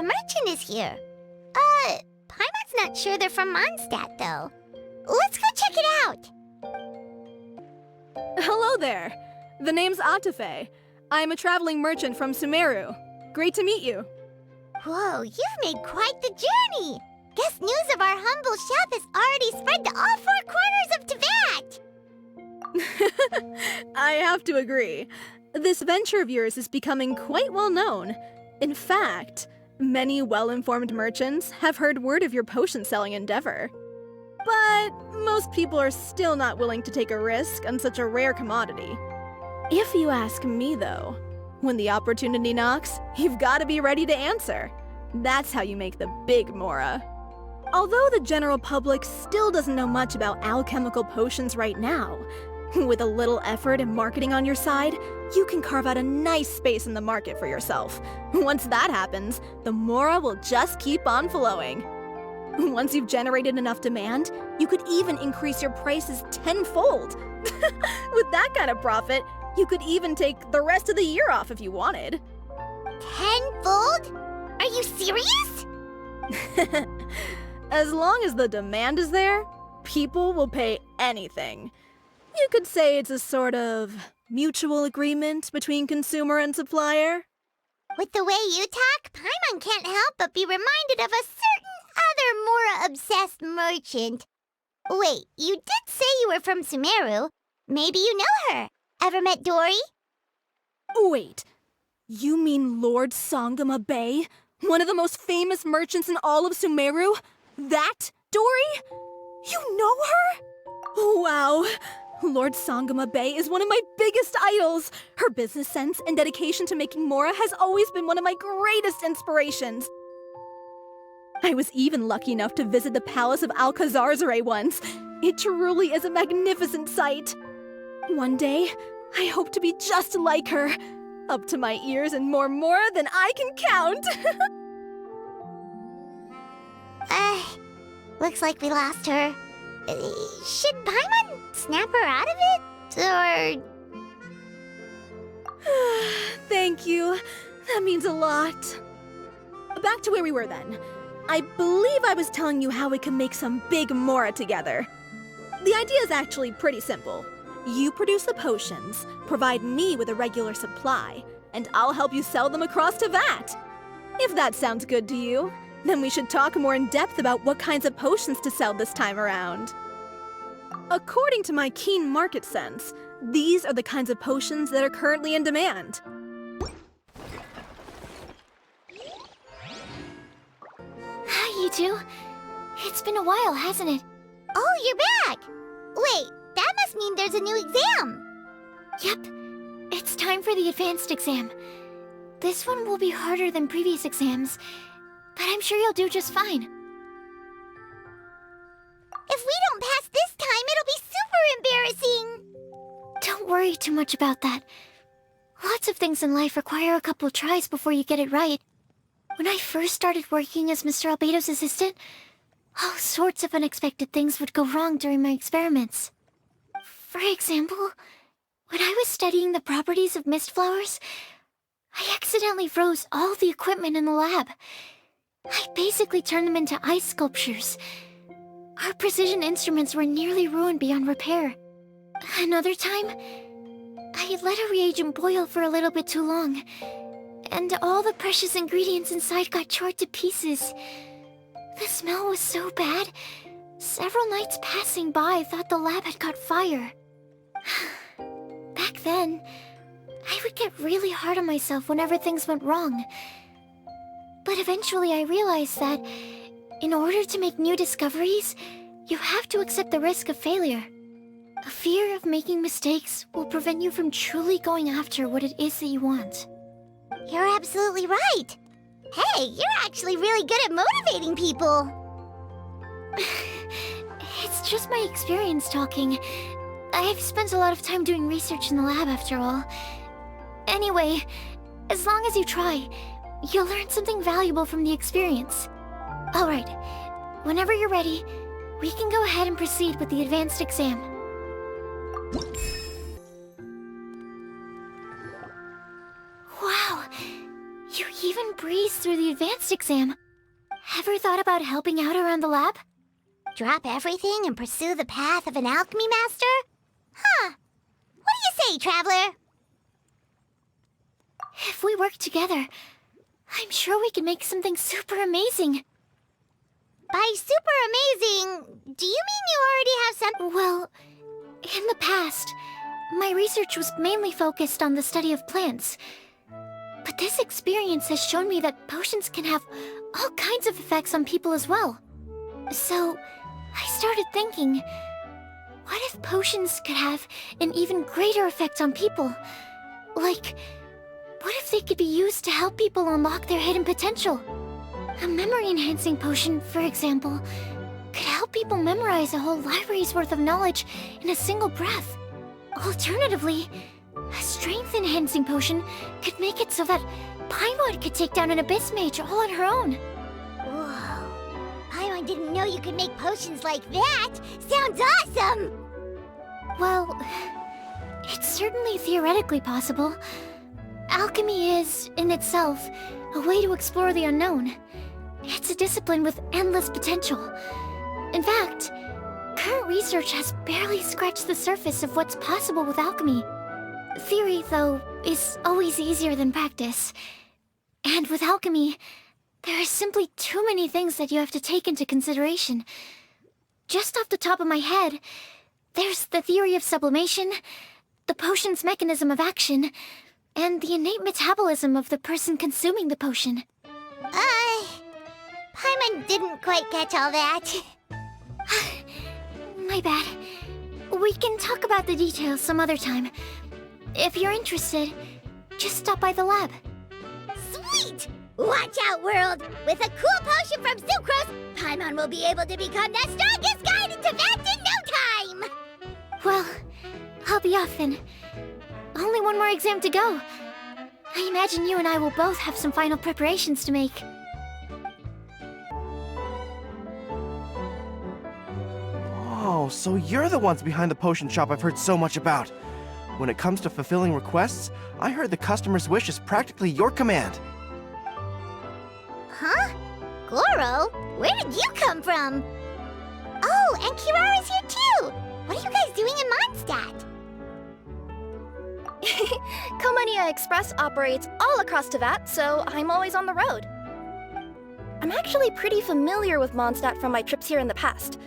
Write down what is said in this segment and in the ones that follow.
merchant is here. Paimon's not sure they're from Mondstadt, though. Let's go check it out! Hello there. The name's Atafe. I'm a traveling merchant from Sumeru. Great to meet you. Whoa, you've made quite the journey! Guess news of our humble shop has already spread to all four corners of Teyvat! I have to agree. This venture of yours is becoming quite well known. In fact, many well-informed merchants have heard word of your potion-selling endeavor. But most people are still not willing to take a risk on such a rare commodity. If you ask me, though, when the opportunity knocks, you've got to be ready to answer. That's how you make the big Mora. Although the general public still doesn't know much about alchemical potions right now, with a little effort and marketing on your side, you can carve out a nice space in the market for yourself. Once that happens, the Mora will just keep on flowing. Once you've generated enough demand, you could even increase your prices tenfold. With that kind of profit, you could even take the rest of the year off if you wanted. Tenfold? Are you serious? As long as the demand is there, people will pay anything. You could say it's a sort of mutual agreement between consumer and supplier. With the way you talk, Paimon can't help but be reminded of a certain other Mora-obsessed merchant. Wait, you did say you were from Sumeru. Maybe you know her. Ever met Dory? Wait, you mean Lord Sangama Bay? One of the most famous merchants in all of Sumeru? That Dory? You know her? Wow. Lord Sangama Bay is one of my biggest idols. Her business sense and dedication to making Mora has always been one of my greatest inspirations. I was even lucky enough to visit the palace of Alcazarzare once. It truly is a magnificent sight. One day, I hope to be just like her. Up to my ears and more Mora than I can count. Looks like we lost her. Should Paimon snap her out of it? Or... Thank you. That means a lot. Back to where we were then. I believe I was telling you how we can make some big Mora together. The idea is actually pretty simple. You produce the potions, provide me with a regular supply, and I'll help you sell them across Teyvat. If that sounds good to you, then we should talk more in depth about what kinds of potions to sell this time around. According to my keen market sense, these are the kinds of potions that are currently in demand. Hi, you two. It's been a while, hasn't it? Oh, you're back! Wait, that must mean there's a new exam! Yep. It's time for the advanced exam. This one will be harder than previous exams, but I'm sure you'll do just fine. If we don't pass this time, it'll be super embarrassing! Don't worry too much about that. Lots of things in life require a couple tries before you get it right. When I first started working as Mr. Albedo's assistant, all sorts of unexpected things would go wrong during my experiments. For example, when I was studying the properties of mist flowers, I accidentally froze all the equipment in the lab. I basically turned them into ice sculptures. Our precision instruments were nearly ruined beyond repair. Another time, I let a reagent boil for a little bit too long, and all the precious ingredients inside got charred to pieces. The smell was so bad, several nights passing by thought the lab had caught fire. Back then, I would get really hard on myself whenever things went wrong. But eventually I realized that, in order to make new discoveries, you have to accept the risk of failure. A fear of making mistakes will prevent you from truly going after what it is that you want. You're absolutely right! Hey, you're actually really good at motivating people! It's just my experience talking. I've spent a lot of time doing research in the lab after all. Anyway, as long as you try, you'll learn something valuable from the experience. Alright, whenever you're ready, we can go ahead and proceed with the advanced exam. Wow, you even breeze through the advanced exam. Ever thought about helping out around the lab? Drop everything and pursue the path of an alchemy master? Huh. What do you say, traveler? If we work together, I'm sure we can make something super amazing. By super amazing, do you mean you already have some— Well, in the past, my research was mainly focused on the study of plants. But this experience has shown me that potions can have all kinds of effects on people as well. So, I started thinking, what if potions could have an even greater effect on people? Like, what if they could be used to help people unlock their hidden potential? A memory-enhancing potion, for example, could help people memorize a whole library's worth of knowledge in a single breath. Alternatively, a strength-enhancing potion could make it so that Paimon could take down an Abyss Mage all on her own. Whoa. Paimon didn't know you could make potions like that! Sounds awesome! Well, it's certainly theoretically possible. Alchemy is, in itself, a way to explore the unknown. It's a discipline with endless potential. In fact, current research has barely scratched the surface of what's possible with alchemy. Theory, though, is always easier than practice. And with alchemy, there are simply too many things that you have to take into consideration. Just off the top of my head, there's the theory of sublimation, the potion's mechanism of action, and the innate metabolism of the person consuming the potion. Paimon didn't quite catch all that. My bad. We can talk about the details some other time. If you're interested, just stop by the lab. Sweet! Watch out, world! With a cool potion from Sucrose, Paimon will be able to become the strongest guide in Tibet in no time! Well, I'll be off then. Only one more exam to go. I imagine you and I will both have some final preparations to make. Oh, so you're the ones behind the potion shop I've heard so much about. When it comes to fulfilling requests, I heard the customer's wish is practically your command. Huh? Goro? Where did you come from? Oh, and Kirara's here too! What are you guys doing in Mondstadt? Komania Express operates all across Teyvat, so I'm always on the road. I'm actually pretty familiar with Mondstadt from my trips here in the past.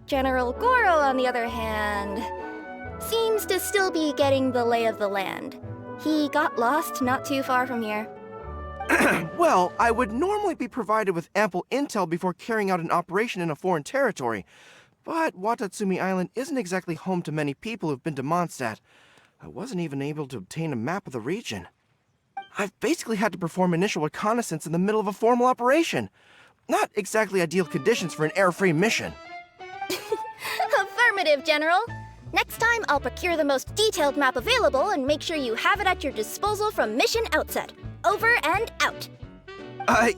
General Goro, on the other hand, seems to still be getting the lay of the land. He got lost not too far from here. Well, I would normally be provided with ample intel before carrying out an operation in a foreign territory, but Watatsumi Island isn't exactly home to many people who've been to Mondstadt. I wasn't even able to obtain a map of the region. I've basically had to perform initial reconnaissance in the middle of a formal operation. Not exactly ideal conditions for an air-free mission. Affirmative, General. Next time, I'll procure the most detailed map available and make sure you have it at your disposal from mission outset. Over and out.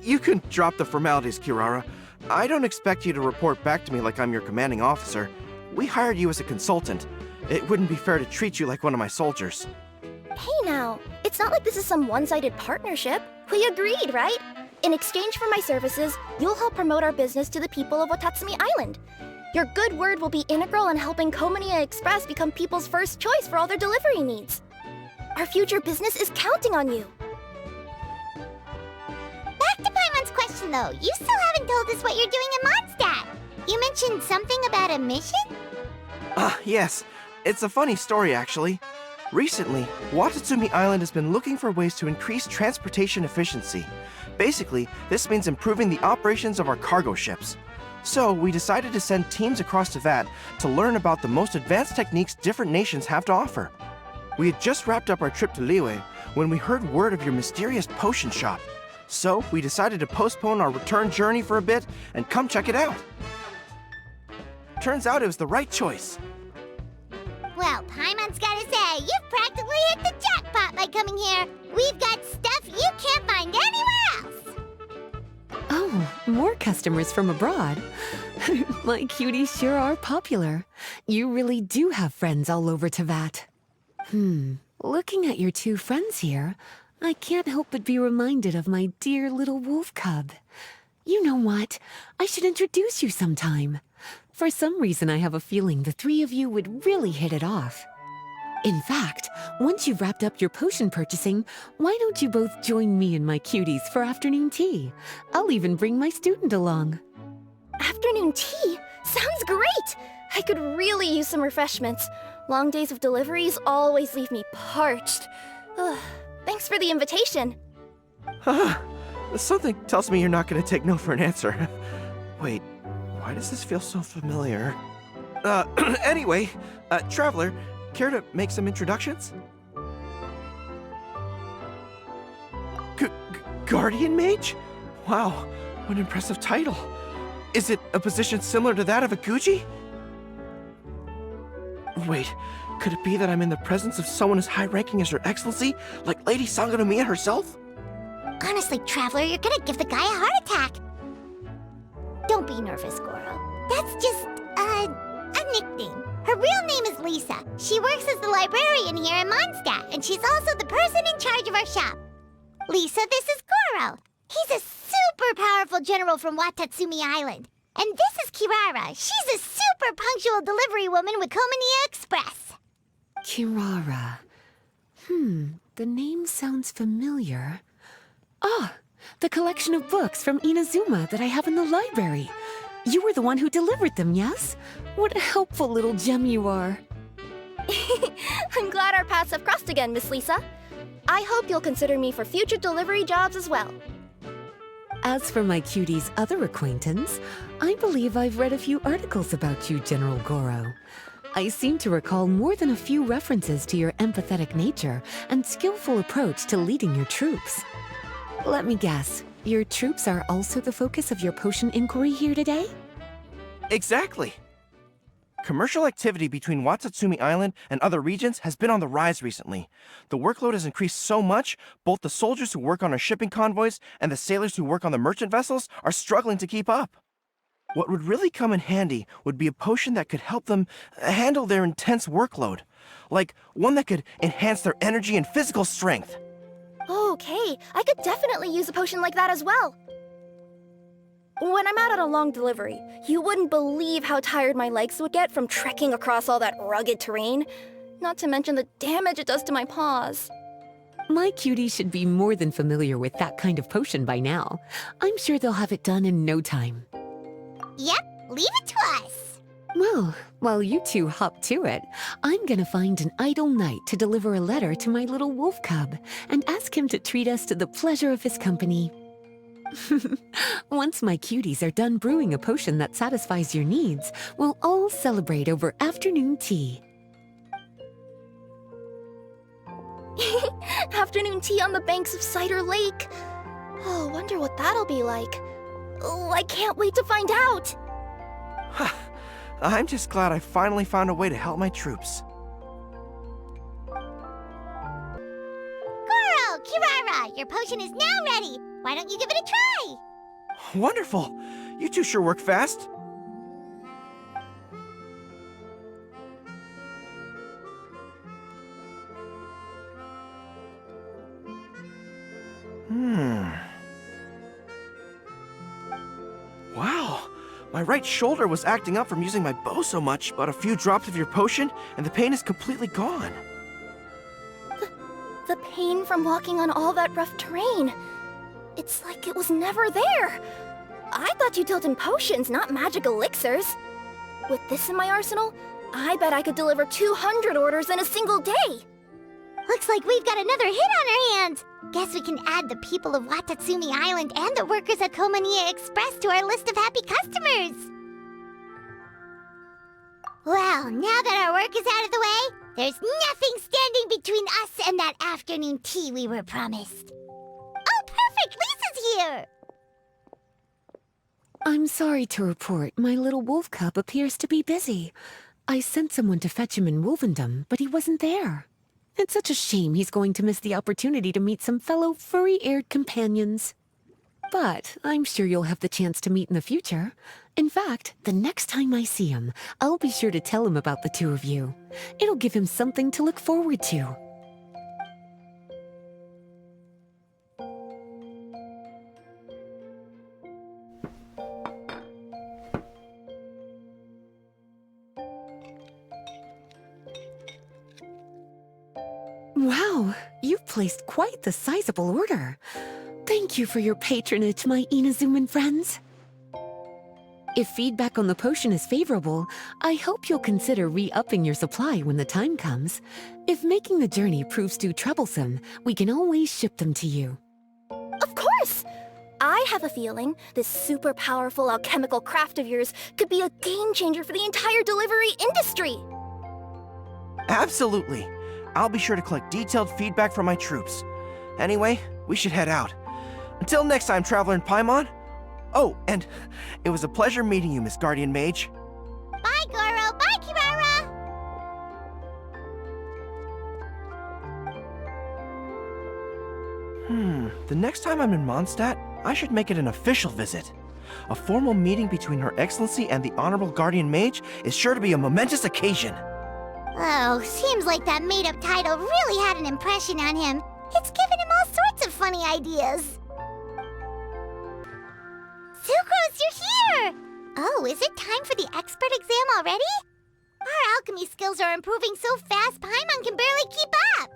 You can drop the formalities, Kirara. I don't expect you to report back to me like I'm your commanding officer. We hired you as a consultant. It wouldn't be fair to treat you like one of my soldiers. Hey now, it's not like this is some one-sided partnership. We agreed, right? In exchange for my services, you'll help promote our business to the people of Watatsumi Island. Your good word will be integral in helping Komania Express become people's first choice for all their delivery needs. Our future business is counting on you. Back to Paimon's question though, you still haven't told us what you're doing in Mondstadt. You mentioned something about a mission? Yes. It's a funny story, actually. Recently, Watatsumi Island has been looking for ways to increase transportation efficiency. Basically, this means improving the operations of our cargo ships. So, we decided to send teams across Teyvat to learn about the most advanced techniques different nations have to offer. We had just wrapped up our trip to Liyue when we heard word of your mysterious potion shop. So, we decided to postpone our return journey for a bit and come check it out. Turns out it was the right choice. Well, Paimon's gotta say, you've practically hit the jackpot by coming here. We've got stuff you can't find anywhere else. Oh, more customers from abroad. My cuties sure are popular. You really do have friends all over Teyvat. Looking at your two friends here, I can't help but be reminded of my dear little wolf cub. You know what? I should introduce you sometime. For some reason, I have a feeling the three of you would really hit it off. In fact, once you've wrapped up your potion purchasing, why don't you both join me and my cuties for afternoon tea? I'll even bring my student along. Afternoon tea? Sounds great! I could really use some refreshments. Long days of deliveries always leave me parched. Ugh, thanks for the invitation. Something tells me you're not going to take no for an answer. Wait, why does this feel so familiar? Anyway, Traveler, care to make some introductions? Guardian Mage? Wow, what an impressive title. Is it a position similar to that of a Guji? Wait, could it be that I'm in the presence of someone as high-ranking as Her Excellency, like Lady Sangonomiya herself? Honestly, Traveler, you're gonna give the guy a heart attack. Don't be nervous, Goro. That's just, a nickname. Her real name is Lisa. She works as the librarian here in Mondstadt, and she's also the person in charge of our shop. Lisa, this is Goro. He's a super powerful general from Watatsumi Island. And this is Kirara. She's a super punctual delivery woman with Komania Express. Kirara. The name sounds familiar. Ah, the collection of books from Inazuma that I have in the library. You were the one who delivered them, yes? What a helpful little gem you are. I'm glad our paths have crossed again, Miss Lisa. I hope you'll consider me for future delivery jobs as well. As for my cutie's other acquaintance, I believe I've read a few articles about you, General Goro. I seem to recall more than a few references to your empathetic nature and skillful approach to leading your troops. Let me guess, your troops are also the focus of your potion inquiry here today? Exactly. Commercial activity between Watatsumi Island and other regions has been on the rise recently. The workload has increased so much, both the soldiers who work on our shipping convoys and the sailors who work on the merchant vessels are struggling to keep up. What would really come in handy would be a potion that could help them handle their intense workload. Like one that could enhance their energy and physical strength. Okay, I could definitely use a potion like that as well. When I'm out on a long delivery, you wouldn't believe how tired my legs would get from trekking across all that rugged terrain. Not to mention the damage it does to my paws. My cutie should be more than familiar with that kind of potion by now. I'm sure they'll have it done in no time. Yep, leave it to us. Well, while you two hop to it, I'm gonna find an idle knight to deliver a letter to my little wolf cub and ask him to treat us to the pleasure of his company. Once my cuties are done brewing a potion that satisfies your needs, we'll all celebrate over afternoon tea. Afternoon tea on the banks of Cider Lake. Oh, wonder what that'll be like. Oh, I can't wait to find out. I'm just glad I finally found a way to help my troops. Goro, Kirara, your potion is now ready. Why don't you give it a try? Wonderful! You two sure work fast. Wow, my right shoulder was acting up from using my bow so much, but a few drops of your potion and the pain is completely gone. The pain from walking on all that rough terrain. It's like it was never there. I thought you dealt in potions, not magic elixirs. With this in my arsenal, I bet I could deliver 200 orders in a single day. Looks like we've got another hit on our hands. Guess we can add the people of Watatsumi Island and the workers at Komania Express to our list of happy customers. Well, now that our work is out of the way, there's nothing standing between us and that afternoon tea we were promised. Oh, perfect! Lisa's here! I'm sorry to report my little wolf cub appears to be busy. I sent someone to fetch him in Wolvendom, but he wasn't there. It's such a shame he's going to miss the opportunity to meet some fellow furry-eared companions. But I'm sure you'll have the chance to meet in the future. In fact, the next time I see him, I'll be sure to tell him about the two of you. It'll give him something to look forward to. Wow, you've placed quite the sizable order. Thank you for your patronage, my Inazuman friends. If feedback on the potion is favorable, I hope you'll consider re-upping your supply when the time comes. If making the journey proves too troublesome, we can always ship them to you. Of course! I have a feeling this super powerful alchemical craft of yours could be a game changer for the entire delivery industry! Absolutely. I'll be sure to collect detailed feedback from my troops. Anyway, we should head out. Until next time, Traveler in Paimon. Oh, and it was a pleasure meeting you, Miss Guardian Mage. Bye, Goro. Bye, Kirara. The next time I'm in Mondstadt, I should make it an official visit. A formal meeting between Her Excellency and the Honorable Guardian Mage is sure to be a momentous occasion. Oh, seems like that made-up title really had an impression on him. It's given him all sorts of funny ideas. Sucrose, you're here! Oh, is it time for the expert exam already? Our alchemy skills are improving so fast, Paimon can barely keep up.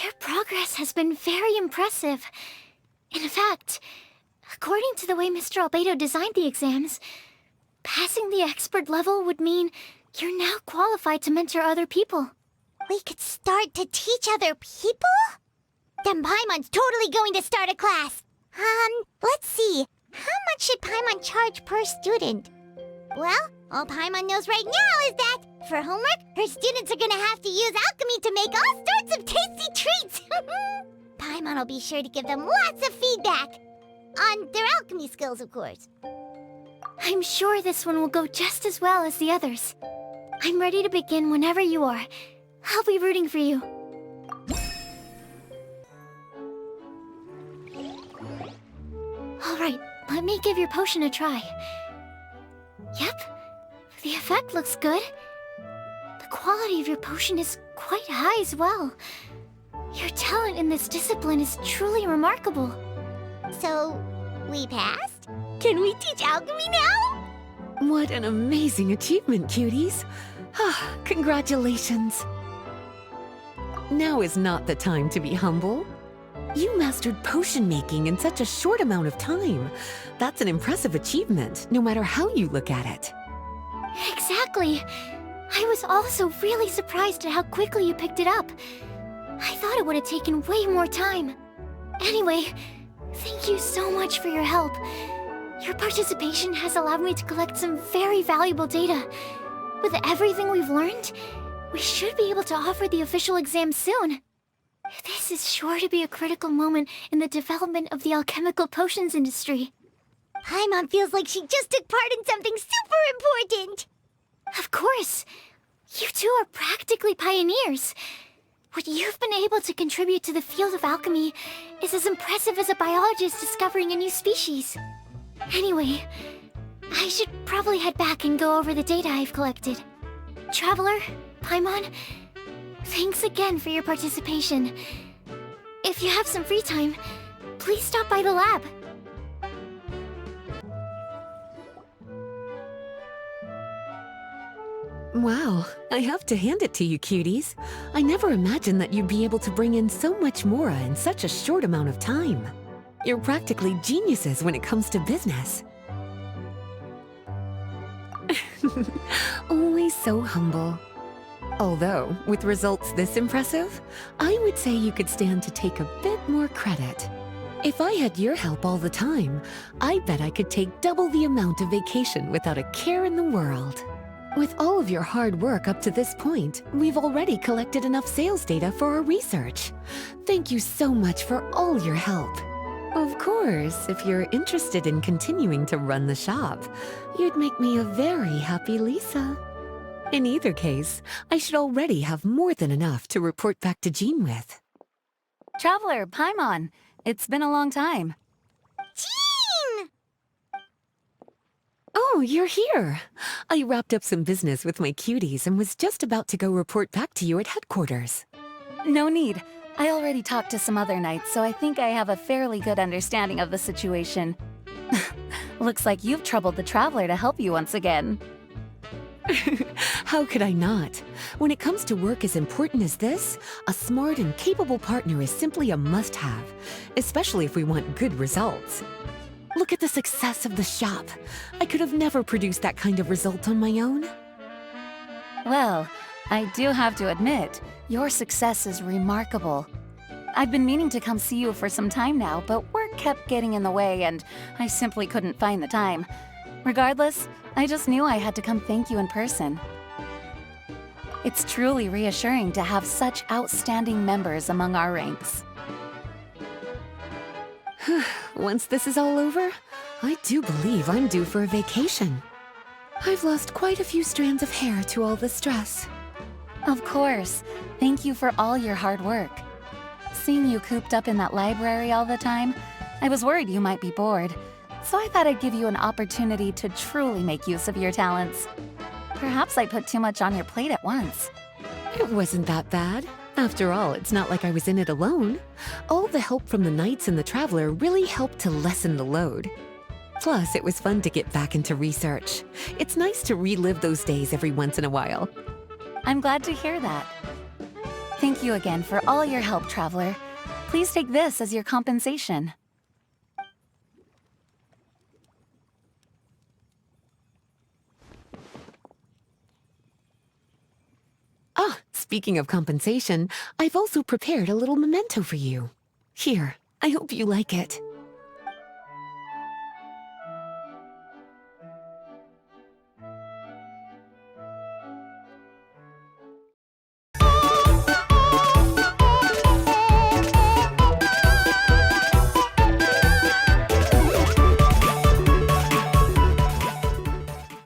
Your progress has been very impressive. In fact, according to the way Mr. Albedo designed the exams, passing the expert level would mean you're now qualified to mentor other people. We could start to teach other people? Then Paimon's totally going to start a class. Let's see. How much should Paimon charge per student? Well, all Paimon knows right now is that, for homework, her students are gonna have to use alchemy to make all sorts of tasty treats! Paimon will be sure to give them lots of feedback. On their alchemy skills, of course. I'm sure this one will go just as well as the others. I'm ready to begin whenever you are. I'll be rooting for you. All right, let me give your potion a try. Yep, the effect looks good. The quality of your potion is quite high as well. Your talent in this discipline is truly remarkable. So, we passed? Can we teach alchemy now? What an amazing achievement, cuties. Congratulations. Now is not the time to be humble. You mastered potion making in such a short amount of time. That's an impressive achievement, no matter how you look at it. Exactly. I was also really surprised at how quickly you picked it up. I thought it would have taken way more time. Anyway, thank you so much for your help. Your participation has allowed me to collect some very valuable data. With everything we've learned, we should be able to offer the official exam soon. This is sure to be a critical moment in the development of the alchemical potions industry. Paimon feels like she just took part in something super important. Of course. You two are practically pioneers. What you've been able to contribute to the field of alchemy is as impressive as a biologist discovering a new species. Anyway, I should probably head back and go over the data I've collected. Traveler, Paimon, thanks again for your participation. If you have some free time, please stop by the lab. Wow, I have to hand it to you, cuties. I never imagined that you'd be able to bring in so much mora in such a short amount of time. You're practically geniuses when it comes to business. Always so humble. Although, with results this impressive, I would say you could stand to take a bit more credit. If I had your help all the time, I bet I could take double the amount of vacation without a care in the world. With all of your hard work up to this point, we've already collected enough sales data for our research. Thank you so much for all your help. Of course, if you're interested in continuing to run the shop, you'd make me a very happy Lisa. In either case, I should already have more than enough to report back to Jean with. Traveler, Paimon, it's been a long time. Jean! Oh, you're here. I wrapped up some business with my cuties and was just about to go report back to you at headquarters. No need. I already talked to some other knights, so I think I have a fairly good understanding of the situation. Looks like you've troubled the Traveler to help you once again. How could I not? When it comes to work as important as this, a smart and capable partner is simply a must-have, especially if we want good results. Look at the success of the shop. I could have never produced that kind of result on my own. Well, I do have to admit, your success is remarkable. I've been meaning to come see you for some time now, but work kept getting in the way and I simply couldn't find the time. Regardless, I just knew I had to come thank you in person. It's truly reassuring to have such outstanding members among our ranks. Once this is all over, I do believe I'm due for a vacation. I've lost quite a few strands of hair to all the stress. Of course. Thank you for all your hard work. Seeing you cooped up in that library all the time, I was worried you might be bored. So I thought I'd give you an opportunity to truly make use of your talents. Perhaps I put too much on your plate at once. It wasn't that bad. After all, it's not like I was in it alone. All the help from the Knights and the Traveler really helped to lessen the load. Plus, it was fun to get back into research. It's nice to relive those days every once in a while. I'm glad to hear that. Thank you again for all your help, Traveler. Please take this as your compensation. Ah, speaking of compensation, I've also prepared a little memento for you. Here, I hope you like it.